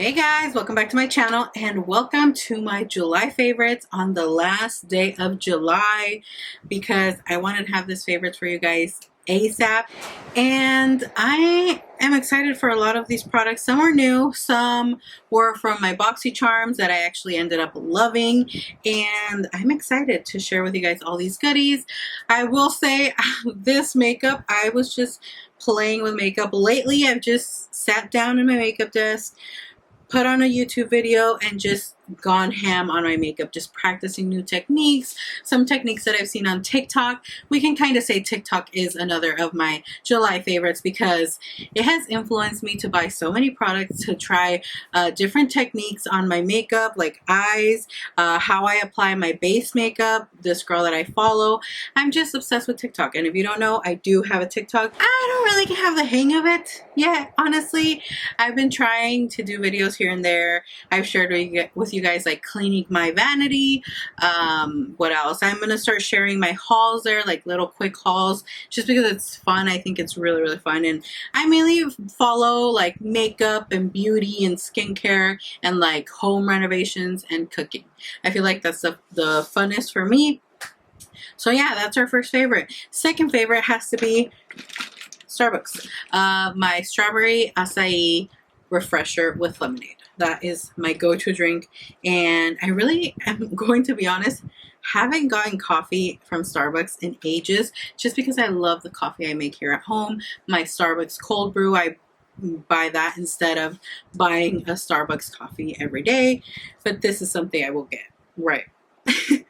Hey guys, welcome back to my channel and welcome to my July favorites on the last day of July because I wanted to have this favorites for you guys ASAP. And I am excited for a lot of these products. Some are new, some were from my BoxyCharms that I actually ended up loving, and I'm excited to share with you guys all these goodies. I will say this makeup, I was just playing with makeup lately. I've just sat down in my makeup desk, put on a YouTube video, and just gone ham on my makeup, just practicing new techniques, some techniques that I've seen on TikTok. We can kind of say TikTok is another of my July favorites because it has influenced me to buy so many products, to try different techniques on my makeup, like eyes, how I apply my base makeup. This girl that I follow, I'm just obsessed with TikTok. And if you don't know, I do have a TikTok. I don't really have the hang of it yet, honestly. I've been trying to do videos here and there. I've shared with you guys like cleaning my vanity. What else? I'm gonna start sharing my hauls there, like little quick hauls, just because it's fun. I think it's really fun, and I mainly follow like makeup and beauty and skincare and like home renovations and cooking. I feel like that's the funnest for me. So yeah, that's our first favorite. Second favorite has to be Starbucks. My strawberry acai refresher with lemonade. That is my go-to drink, and I really am going to be honest, haven't gotten coffee from Starbucks in ages, just because I love the coffee I make here at home. My Starbucks cold brew, I buy that instead of buying a Starbucks coffee every day, but this is something I will get right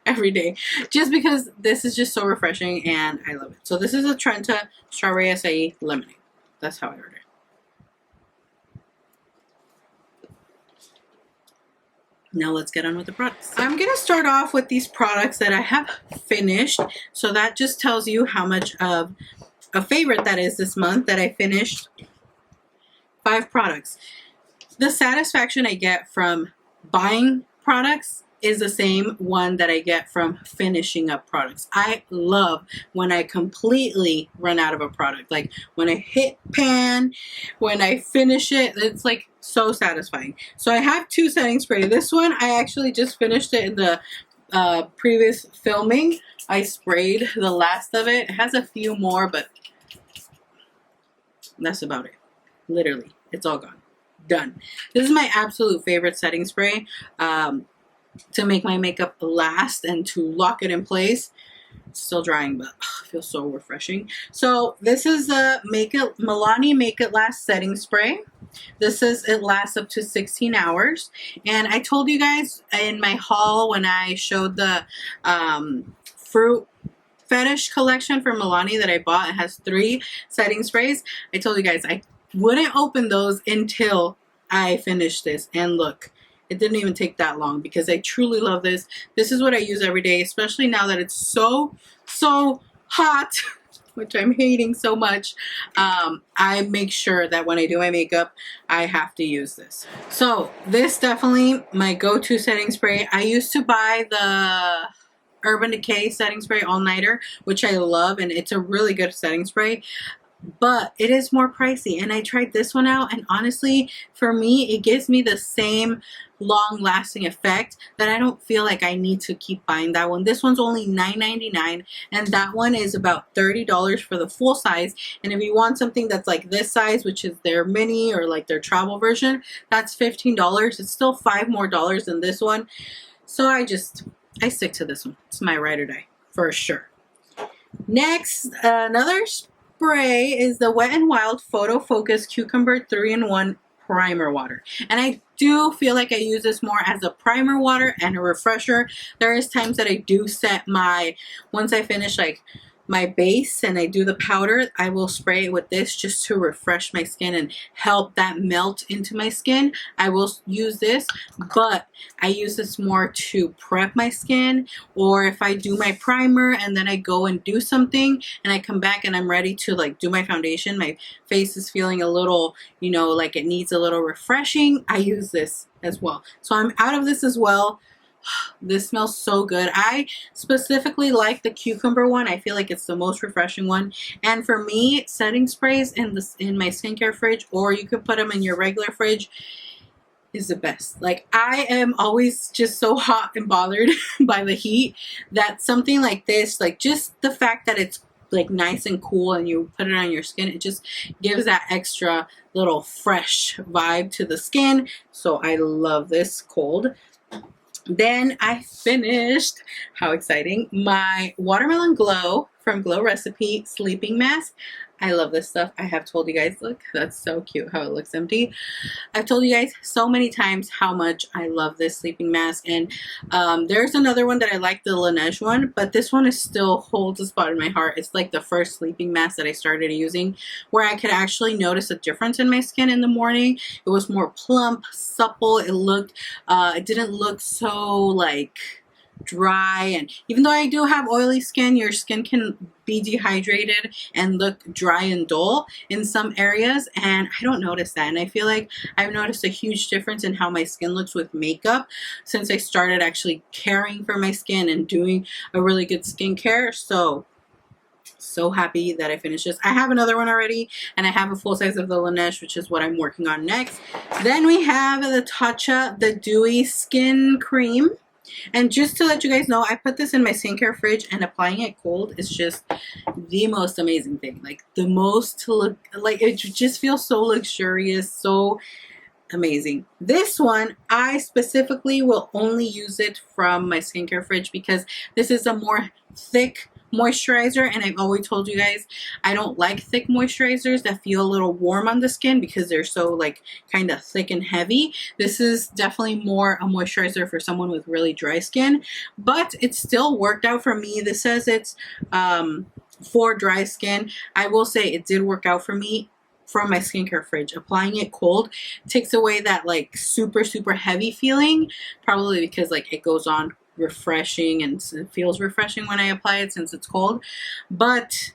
every day, just because this is just so refreshing and I love it. So this is a Trenta strawberry acai lemonade. That's how I order it. Now let's get on with the products. I'm going to start off with these products that I have finished. So that just tells you how much of a favorite that is this month, that I finished 5 products. The satisfaction I get from buying products is the same one that I get from finishing up products. I love when I completely run out of a product. Like when I hit pan, when I finish it, it's like so satisfying. So I have 2 setting spray. This one, I actually just finished it in the previous filming. I sprayed the last of it. It has a few more, but that's about it. Literally, it's all gone. Done. This is my absolute favorite setting spray. To make my makeup last and to lock it in place. It's still drying, but it feels so refreshing. So this is the Milani Make It Last setting spray. It lasts up to 16 hours. And I told you guys in my haul when I showed the fruit fetish collection from Milani that I bought. It has 3 setting sprays. I told you guys I wouldn't open those until I finished this, and look, it didn't even take that long because I truly love this. This is what I use every day, especially now that it's so hot, which I'm hating so much. I make sure that when I do my makeup, I have to use this. So this definitely my go-to setting spray. I used to buy the Urban Decay setting spray all-nighter, which I love, and it's a really good setting spray. But it is more pricey, and I tried this one out, and honestly, for me, it gives me the same long-lasting effect that I don't feel like I need to keep buying that one. This one's only $9.99, and that one is about $30 for the full size. And if you want something that's like this size, which is their mini or like their travel version, that's $15. It's still $5 more than this one. So I stick to this one. It's my ride or die for sure. Next, another spray is the Wet n Wild Photo Focus Cucumber 3-in-1 Primer Water. And I do feel like I use this more as a primer water and a refresher. There is times that I do set once I finish like my base and I do the powder, I will spray it with this just to refresh my skin and help that melt into my skin. I will use this, but I use this more to prep my skin, or if I do my primer and then I go and do something and I come back and I'm ready to like do my foundation, my face is feeling a little, you know, like it needs a little refreshing, I use this as well. So I'm out of this as well. This smells so good. I specifically like the cucumber one. I feel like it's the most refreshing one. And for me, setting sprays in my skincare fridge, or you could put them in your regular fridge, is the best. Like, I am always just so hot and bothered by the heat that something like this, like just the fact that it's like nice and cool and you put it on your skin, it just gives that extra little fresh vibe to the skin. So I love this cold. Then I finished, how exciting, my Watermelon Glow from Glow Recipe Sleeping Mask. I love this stuff. I have told you guys, look, that's so cute how it looks empty. I've told you guys so many times how much I love this sleeping mask. And there's another one that I like, the Laneige one, but this one is still holds a spot in my heart. It's like the first sleeping mask that I started using where I could actually notice a difference in my skin in the morning. It was more plump, supple. It looked, it didn't look so like dry, and even though I do have oily skin, your skin can be dehydrated and look dry and dull in some areas, and I don't notice that. And I feel like I've noticed a huge difference in how my skin looks with makeup since I started actually caring for my skin and doing a really good skincare. So happy that I finished this. I have another one already, and I have a full size of the Laneige, which is what I'm working on next. Then we have the Tatcha, the Dewy Skin Cream. And just to let you guys know, I put this in my skincare fridge, and applying it cold is just the most amazing thing. Like, the most, like, it just feels so luxurious, so amazing. This one, I specifically will only use it from my skincare fridge because this is a more thick moisturizer, and I've always told you guys I don't like thick moisturizers that feel a little warm on the skin because they're so like kind of thick and heavy. This is definitely more a moisturizer for someone with really dry skin, but it still worked out for me. This says it's for dry skin. I will say it did work out for me from my skincare fridge. Applying it cold takes away that like super heavy feeling, probably because like it goes on refreshing and it feels refreshing when I apply it since it's cold. But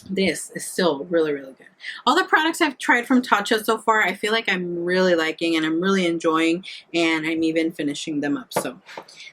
this is still really good. All the products I've tried from Tatcha so far, I feel like I'm really liking and I'm really enjoying, and I'm even finishing them up. So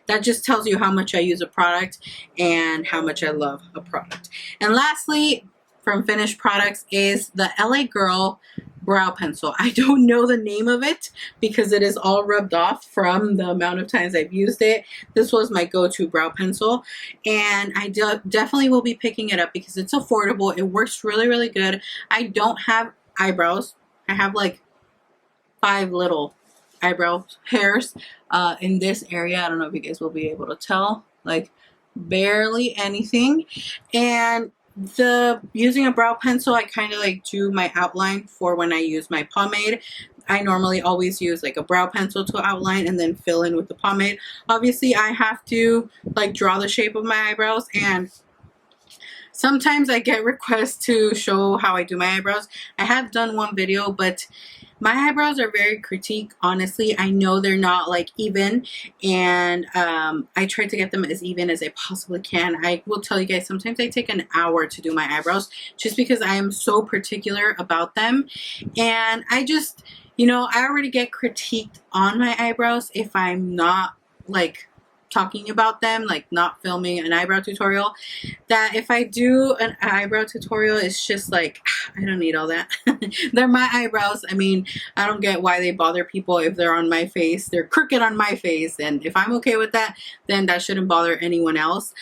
that just tells you how much I use a product and how much I love a product. And lastly, from finished products is the LA Girl brow pencil. I don't know the name of it because it is all rubbed off from the amount of times I've used it. This was my go-to brow pencil, and I definitely will be picking it up because it's affordable. It works really good. I don't have eyebrows. I have like 5 little eyebrow hairs in this area. I don't know if you guys will be able to tell, like barely anything. And using a brow pencil, I kind of like do my outline for when I use my pomade. I normally always use like a brow pencil to outline and then fill in with the pomade. Obviously, I have to like draw the shape of my eyebrows, and sometimes I get requests to show how I do my eyebrows. I have done one video, but my eyebrows are very critique, honestly. I know they're not like even, and I try to get them as even as I possibly can. I will tell you guys, sometimes I take an hour to do my eyebrows just because I am so particular about them. And I just, you know, I already get critiqued on my eyebrows if I'm not like talking about them, like not filming an eyebrow tutorial, that if I do an eyebrow tutorial, it's just like, I don't need all that. They're my eyebrows. I mean, I don't get why they bother people if they're on my face. They're crooked on my face, and if I'm okay with that, then that shouldn't bother anyone else.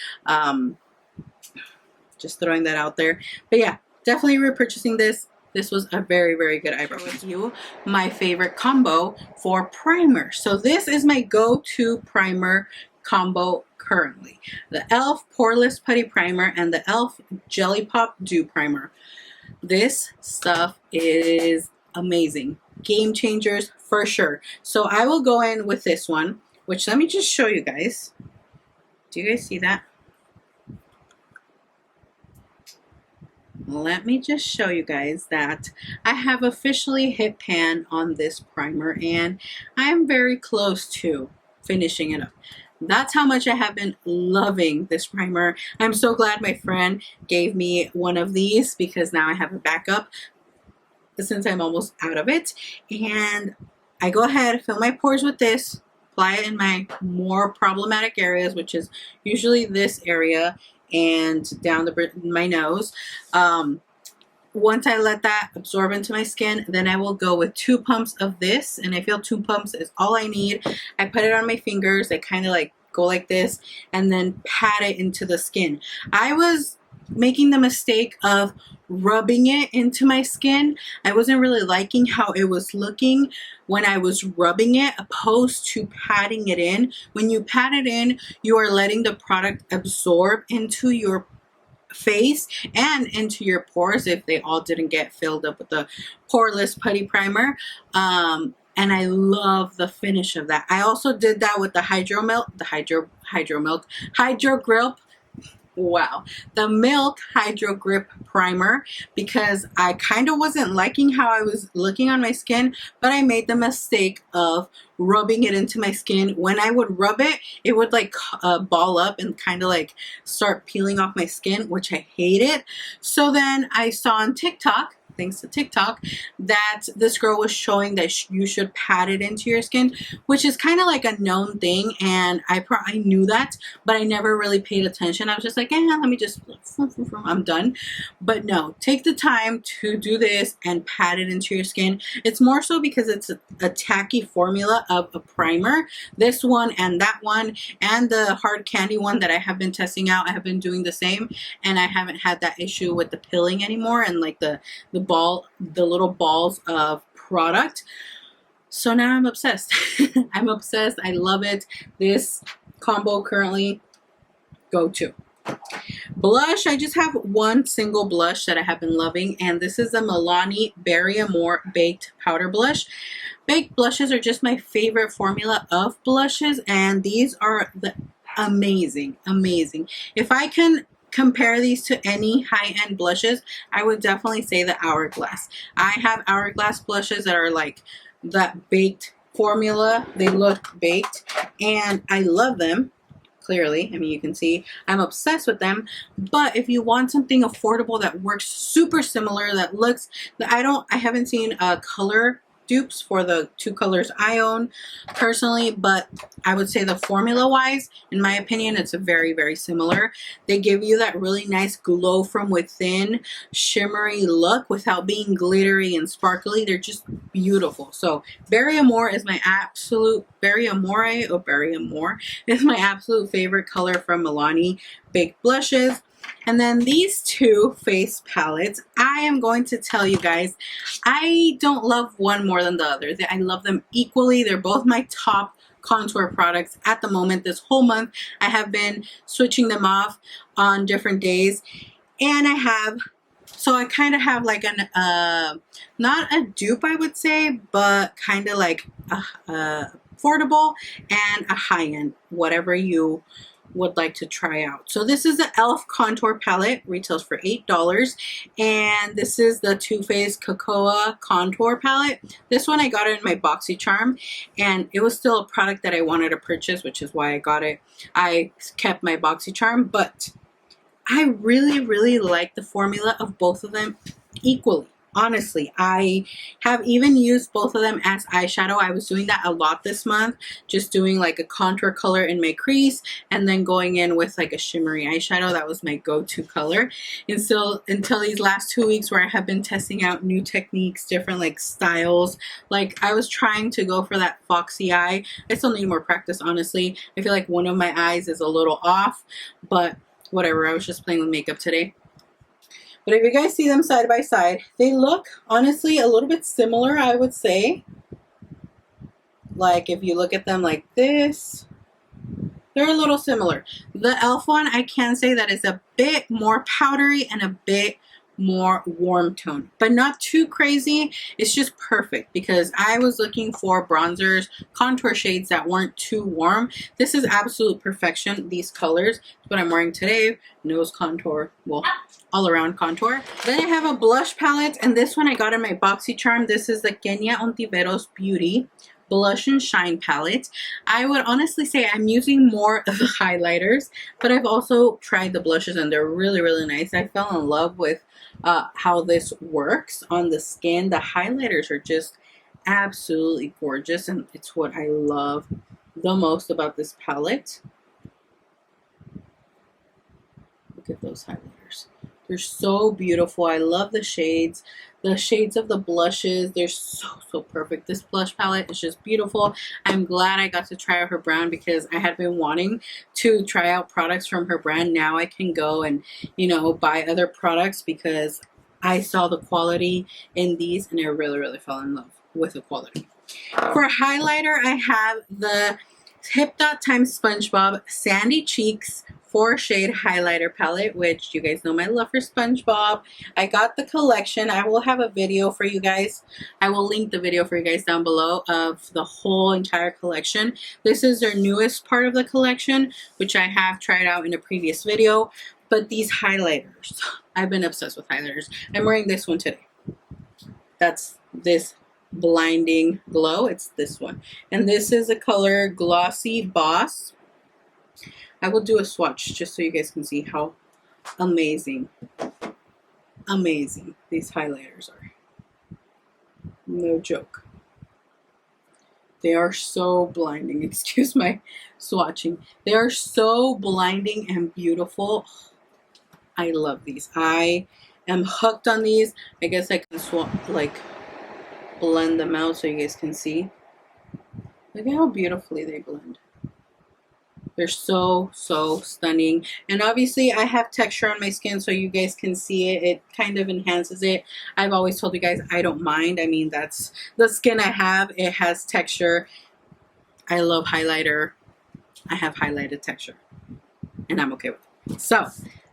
Just throwing that out there. But yeah, definitely repurchasing this. This was a very good eyebrow with you. My favorite combo for primer. So this is my go-to primer combo currently. The e.l.f. Poreless Putty Primer and the e.l.f. Jelly Pop Dew Primer. This stuff is amazing. Game changers for sure. So I will go in with this one, which let me just show you guys. Do you guys see that? Let me just show you guys that I have officially hit pan on this primer, and I'm very close to finishing it up. That's how much I have been loving this primer. I'm so glad my friend gave me one of these because now I have a backup since I'm almost out of it. And I go ahead, fill my pores with this, apply it in my more problematic areas, which is usually this area and down my nose. once I let that absorb into my skin, then I will go with 2 pumps of this, and I feel 2 pumps is all I need. I put it on my fingers. I kind of like go like this and then pat it into the skin. I was making the mistake of rubbing it into my skin. I wasn't really liking how it was looking when I was rubbing it, opposed to patting it in. When you pat it in, you are letting the product absorb into your face and into your pores if they all didn't get filled up with the poreless putty primer. And I love the finish of that. I also did that with the Hydro Grip. Wow, the Milk Hydro Grip Primer, because I kind of wasn't liking how I was looking on my skin, but I made the mistake of rubbing it into my skin. When I would rub it, it would like ball up and kind of like start peeling off my skin, which I hated. So then I saw on TikTok, thanks to TikTok, that this girl was showing that you should pat it into your skin, which is kind of like a known thing, and I knew that, but I never really paid attention. I was just like, let me just, I'm done. But no, take the time to do this and pat it into your skin. It's more so because it's a tacky formula of a primer. This one and that one and the hard candy one that I have been testing out, I have been doing the same, and I haven't had that issue with the pilling anymore and like the little balls of product. So now I'm obsessed. I'm obsessed. I love it. This combo currently go to. Blush, I just have one single blush that I have been loving, and this is the Milani Barium Baked Powder Blush. Baked blushes are just my favorite formula of blushes, and these are amazing. If I can compare these to any high-end blushes, I would definitely say the Hourglass. I have Hourglass blushes that are like that baked formula. They look baked and I love them. Clearly, I mean, you can see I'm obsessed with them. But if you want something affordable that works super similar, that looks, I haven't seen color dupes for the 2 colors I own personally, but I would say the formula wise, in my opinion, it's a very similar. They give you that really nice glow from within shimmery look without being glittery and sparkly. They're just beautiful. So Barium is my absolute is my absolute favorite color from Milani Baked Blushes. And then these 2 face palettes, I am going to tell you guys, I don't love one more than the other. I love them equally. They're both my top contour products at the moment. This whole month, I have been switching them off on different days. And so I kind of have like not a dupe, I would say, but kind of like affordable and a high-end, whatever you would like to try out. So this is the e.l.f. contour palette, retails for $8, and this is the Too Faced Cocoa contour palette. This one I got it in my BoxyCharm, and it was still a product that I wanted to purchase, which is why I got it. I kept my BoxyCharm, but I really like the formula of both of them equally. Honestly, I have even used both of them as eyeshadow. I was doing that a lot this month, just doing like a contour color in my crease and then going in with like a shimmery eyeshadow. That was my go-to color. And so until these last 2 weeks where I have been testing out new techniques, different like styles, like I was trying to go for that foxy eye. I still need more practice, honestly. I feel like one of my eyes is a little off, but whatever. I was just playing with makeup today. But if you guys see them side by side, they look honestly a little bit similar, I would say. Like if you look at them like this, they're a little similar. The e.l.f. one, I can say that is a bit more powdery and a bit more warm tone, but not too crazy. It's just perfect because I was looking for bronzers, contour shades that weren't too warm. This is absolute perfection. These colors, that's what I'm wearing today. Nose contour, well, all around contour. Then I have a blush palette, and this one I got in my BoxyCharm. This is the Kenya Antivirus Beauty Blush and Shine palette. I would honestly say I'm using more of the highlighters, but I've also tried the blushes and they're really nice. I fell in love with how this works on the skin. The highlighters are just absolutely gorgeous, and it's what I love the most about this palette. Look at those highlighters. They're so beautiful. I love the shades. The shades of the blushes, they're so perfect. This blush palette is just beautiful. I'm glad I got to try out her brand because I had been wanting to try out products from her brand. Now I can go and, you know, buy other products because I saw the quality in these and I really fell in love with the quality. For highlighter, I have the Hip Dot times SpongeBob Sandy Cheeks 4-shade highlighter palette, which you guys know my love for SpongeBob. I got the collection. I will have a video for you guys. I will link the video for you guys down below of the whole entire collection. This is their newest part of the collection, which I have tried out in a previous video. But these highlighters, I've been obsessed with highlighters. I'm wearing this one today. That's this blinding glow. It's this one. And this is the color Glossy Boss. I will do a swatch just so you guys can see how amazing these highlighters are. No joke. They are so blinding. Excuse my swatching. They are so blinding and beautiful. I love these. I am hooked on these. I guess I can blend them out so you guys can see. Look at how beautifully they blend. They're so stunning. And obviously I have texture on my skin so you guys can see it. It kind of enhances it. I've always told you guys I don't mind. I mean, that's the skin I have. It has texture. I love highlighter. I have highlighted texture. And I'm okay with it. So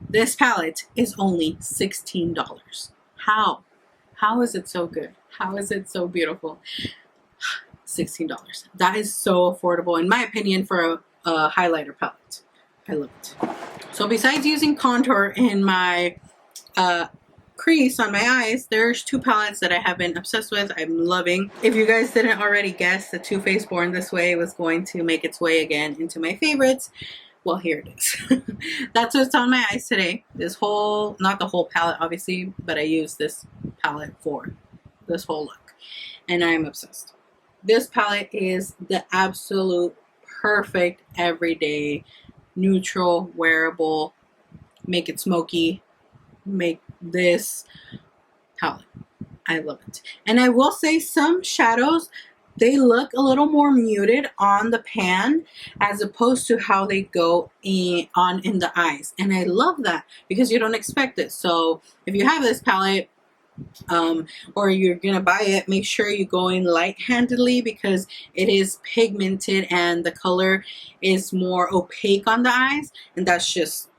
this palette is only $16. How? How is it so good? How is it so beautiful? $16. That is so affordable in my opinion for a highlighter palette. I love it. So besides using contour in my crease on my eyes, there's two palettes that I have been obsessed with. I'm loving. If you guys didn't already guess, the Too Faced Born This Way was going to make its way again into my favorites. Well, here it is. That's what's on my eyes today. This whole, not the whole palette obviously, but I use this palette for this whole look. And I'm obsessed. This palette is the absolute perfect everyday neutral wearable, make it smoky, make this palette. I love it. And I will say some shadows, they look a little more muted on the pan as opposed to how they go in the eyes. And I love that because you don't expect it. So if you have this palette, or you're gonna buy it, make sure you go in light-handedly because it is pigmented and the color is more opaque on the eyes, and that's just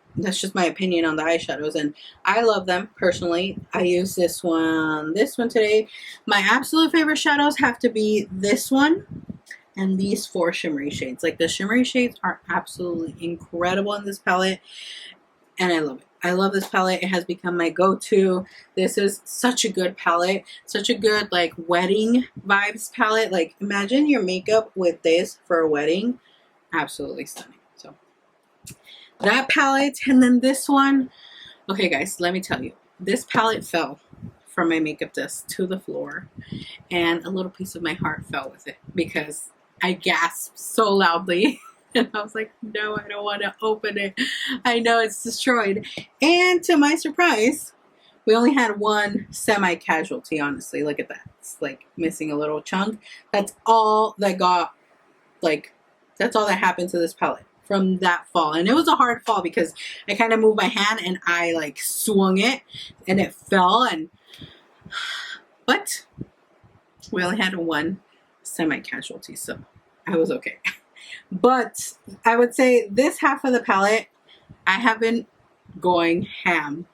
my opinion on the eyeshadows, and I love them personally. I use this one today. My absolute favorite shadows have to be this one and these 4 shimmery shades. Like the shimmery shades are absolutely incredible in this palette, and I love it. I love this palette. It has become my go-to. This is such a good palette. Such a good like wedding vibes palette. Like imagine your makeup with this for a wedding. Absolutely stunning. So that palette, and then this one. Okay guys, let me tell you. This palette fell from my makeup desk to the floor and a little piece of my heart fell with it because I gasped so loudly. And I was like, no, I don't want to open it. I know it's destroyed. And to my surprise, we only had one semi-casualty, honestly. Look at that. It's like missing a little chunk. That's all that got, like, that's all that happened to this palette from that fall. And it was a hard fall because I kind of moved my hand and I like swung it and it fell. But we only had one semi-casualty, so I was okay. But I would say this half of the palette, I have been going ham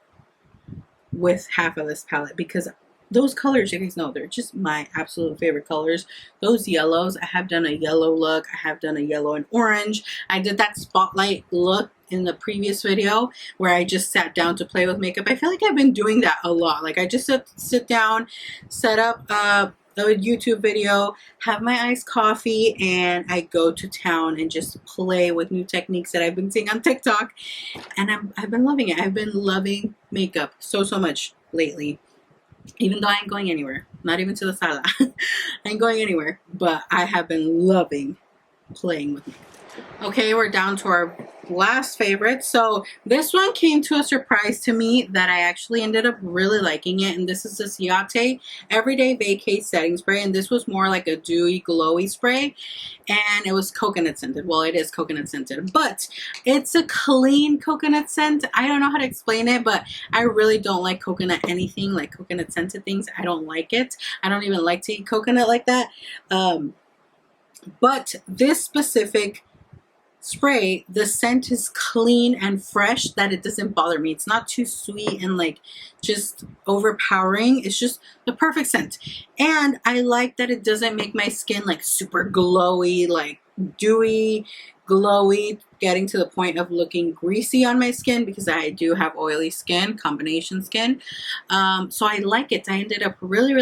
with half of this palette because those colors, you guys know, they're just my absolute favorite colors. Those yellows, I have done a yellow look. I have done a yellow and orange. I did that spotlight look in the previous video where I just sat down to play with makeup. I feel like I've been doing that a lot. Like I just sit down, set up a YouTube video, have my iced coffee, and I go to town and just play with new techniques that I've been seeing on TikTok. And I've been loving it. I've been loving makeup so much lately. Even though I ain't going anywhere. Not even to the sala. I ain't going anywhere. But I have been loving playing with makeup. Okay, we're down to our last favorite. So this one came to a surprise to me that I actually ended up really liking it, and this is the Ciate Everyday Vacay Setting Spray, and this was more like a dewy, glowy spray, and it was coconut scented. Well, it is coconut scented, but it's a clean coconut scent. I don't know how to explain it, but I really don't like coconut anything, like coconut scented things. I don't like it. I don't even like to eat coconut like that. But this specific spray, the scent is clean and fresh, that it doesn't bother me. It's not too sweet and like just overpowering. It's just the perfect scent. And I like that it doesn't make my skin like super glowy, like dewy, glowy, getting to the point of looking greasy on my skin, because I do have oily skin, combination skin. So I like it. I ended up really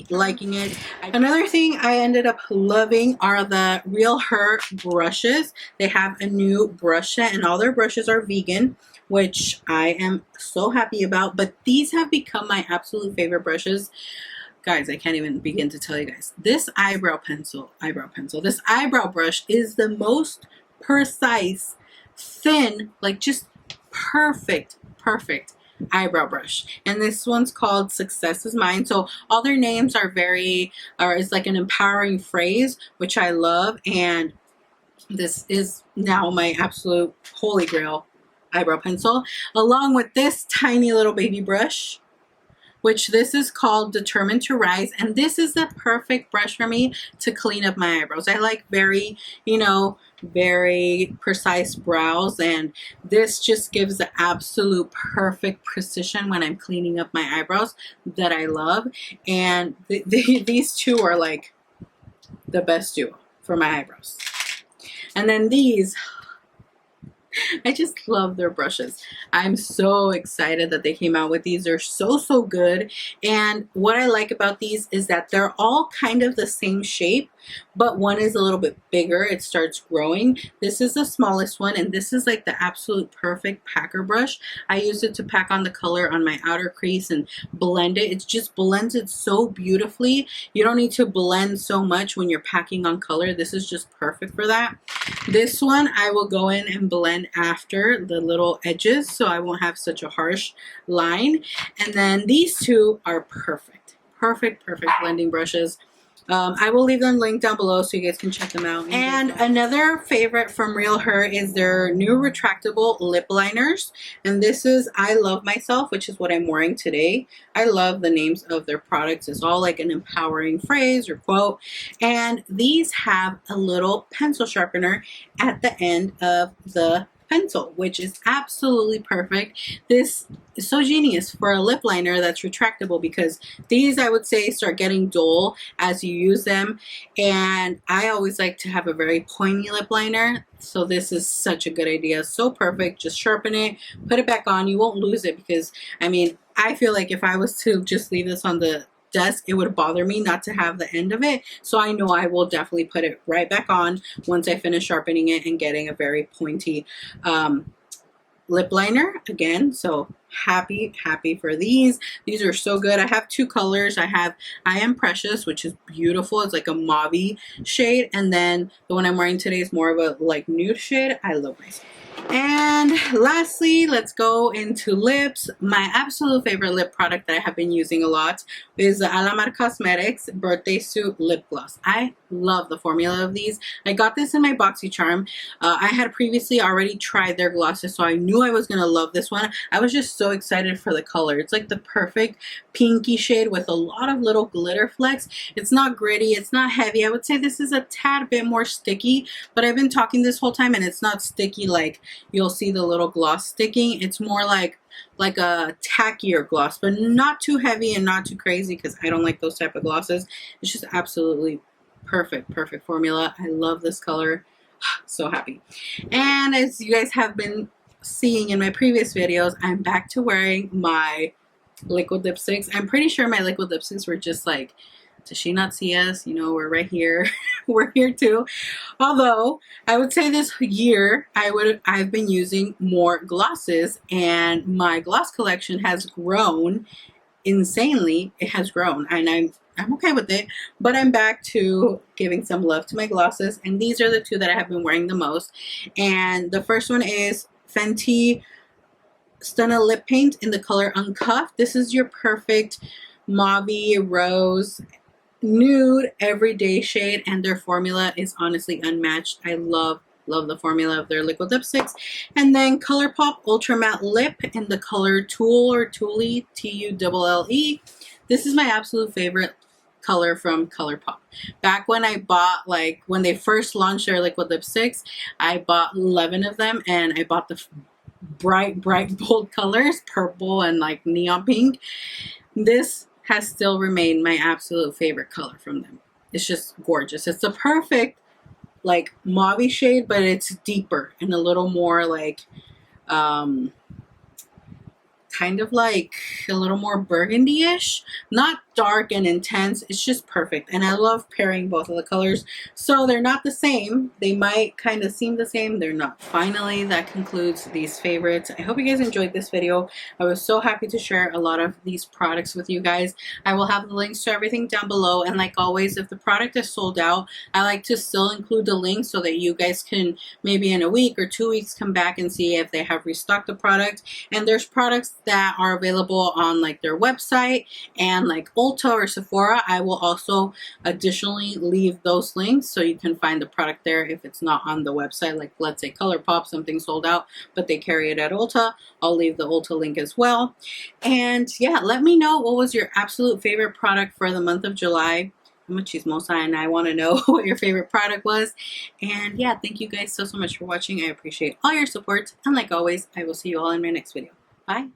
liking it. Another thing I ended up loving are the Real Her brushes. They have a new brush set, and all their brushes are vegan, which I am so happy about. But these have become my absolute favorite brushes. Guys, I can't even begin to tell you guys. This eyebrow pencil, this eyebrow brush is the most precise, thin, like just perfect eyebrow brush. And this one's called Success Is Mine. So all their names are it's like an empowering phrase, which I love. And this is now my absolute holy grail eyebrow pencil, along with this tiny little baby brush, which this is called Determined to Rise, and this is the perfect brush for me to clean up my eyebrows. I like very, very precise brows, and this just gives the absolute perfect precision when I'm cleaning up my eyebrows that I love. And these two are like the best duo for my eyebrows. And then these, I just love their brushes. I'm so excited that they came out with these. They're so good. And what I like about these is that they're all kind of the same shape, but one is a little bit bigger. It starts growing. This is the smallest one, and this is like the absolute perfect packer brush. I use it to pack on the color on my outer crease and blend it. It just blends it so beautifully. You don't need to blend so much when you're packing on color. This is just perfect for that. This one I will go in and blend after the little edges, so I won't have such a harsh line. And then these two are perfect blending brushes. I will leave them linked down below so you guys can check them out. And another favorite from Real Her is their new retractable lip liners. And this is I Love Myself, which is what I'm wearing today. I love the names of their products. It's all like an empowering phrase or quote. And these have a little pencil sharpener at the end of the pencil, which is absolutely perfect. This is so genius for a lip liner that's retractable, because these, I would say, start getting dull as you use them, and I always like to have a very pointy lip liner, so this is such a good idea. So perfect. Just sharpen it, put it back on. You won't lose it, because I mean, I feel like if I was to just leave this on the desk, it would bother me not to have the end of it. So I know I will definitely put it right back on once I finish sharpening it and getting a very pointy lip liner again. So happy for these. These are so good. I have two colors. I have I Am Precious, which is beautiful. It's like a mauve shade, and then the one I'm wearing today is more of a like nude shade. I love myself. And lastly, let's go into lips. My absolute favorite lip product that I have been using a lot is the Alamar Cosmetics Birthday Suit Lip Gloss. I love the formula of these. I got this in my BoxyCharm. I had previously already tried their glosses, so I knew I was going to love this one. I was just so excited for the color. It's like the perfect pinky shade with a lot of little glitter flecks. It's not gritty. It's not heavy. I would say this is a tad bit more sticky, but I've been talking this whole time and it's not sticky like you'll see the little gloss sticking. It's more like a tackier gloss, but not too heavy and not too crazy, because I don't like those type of glosses. It's just absolutely perfect formula. I love this color. So happy. And as you guys have been seeing in my previous videos, I'm back to wearing my liquid lipsticks. I'm pretty sure my liquid lipsticks were just like, does she not see us? You know, we're right here. We're here too. Although I would say this year I've been using more glosses, and my gloss collection has grown insanely. It has grown, and I'm okay with it. But I'm back to giving some love to my glosses, and these are the two that I have been wearing the most. And the first one is Fenty Stunna Lip Paint in the color Uncuffed. This is your perfect mauve rose nude everyday shade, and their formula is honestly unmatched. I love the formula of their liquid lipsticks. And then ColourPop Ultra Matte Lip in the color Tulle or Tulle, Tulle. This is my absolute favorite color from ColourPop. Back when I bought, like, when they first launched their liquid lipsticks, I bought 11 of them, and I bought the bright bold colors, purple and like neon pink. This has still remained my absolute favorite color from them. It's just gorgeous. It's the perfect like mauve shade, but it's deeper and a little more like kind of like a little more burgundy-ish, not dark and intense. It's just perfect, and I love pairing both of the colors. So they're not the same. They might kind of seem the same. They're not. Finally, that concludes these favorites. I hope you guys enjoyed this video. I was so happy to share a lot of these products with you guys. I will have the links to everything down below, and like always, if the product is sold out, I like to still include the link so that you guys can maybe in a week or 2 weeks come back and see if they have restocked the product. And there's products that are available on like their website and like Ulta or Sephora. I will also additionally leave those links so you can find the product there if it's not on the website. Like let's say ColourPop, something sold out but they carry it at Ulta, I'll leave the Ulta link as well. And yeah, let me know what was your absolute favorite product for the month of July. I'm a chismosa and I want to know what your favorite product was. And yeah, thank you guys so much for watching. I appreciate all your support, and like always, I will see you all in my next video. Bye.